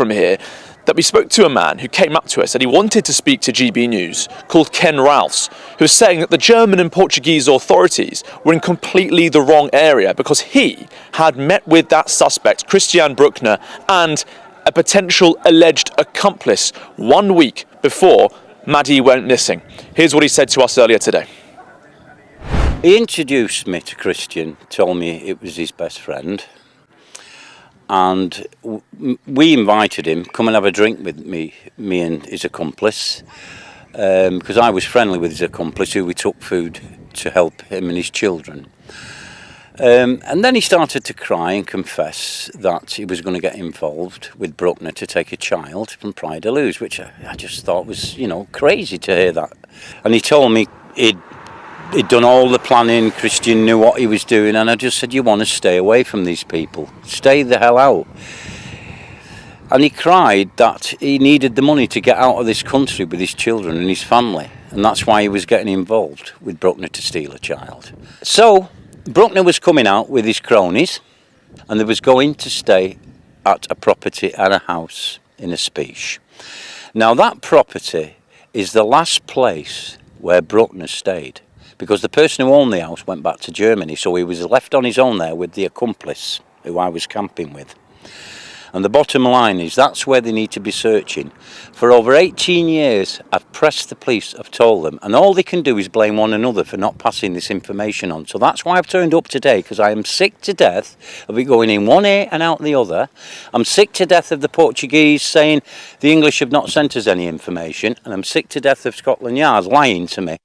from here that we spoke to a man who came up to us and he wanted to speak to GB News, called Ken Ralphs, who was saying that the German and Portuguese authorities were in completely the wrong area because he had met with that suspect, Christian Bruckner, and a potential alleged accomplice 1 week before Maddie went missing. Here's what he said to us earlier today. He introduced me to Christian, told me it was his best friend, and we invited him, come and have a drink with me and his accomplice, because I was friendly with his accomplice, who we took food to help him and his children. And then he started to cry and confess that he was going to get involved with Bruckner to take a child from Pride of Luz, which I just thought was, crazy to hear that. And he told me he'd done all the planning, Christian knew what he was doing, and I just said, you want to stay away from these people. Stay the hell out. And he cried that he needed the money to get out of this country with his children and his family, and that's why he was getting involved with Bruckner to steal a child. So Bruckner was coming out with his cronies, and they was going to stay at a property and a house in a speech. Now that property is the last place where Bruckner stayed, because the person who owned the house went back to Germany, so he was left on his own there with the accomplice who I was camping with. And the bottom line is that's where they need to be searching. For over 18 years I've pressed the police, I've told them, and all they can do is blame one another for not passing this information on. So that's why I've turned up today, because I am sick to death of it going in one ear and out the other. I'm sick to death of the Portuguese saying the English have not sent us any information, and I'm sick to death of Scotland Yard lying to me.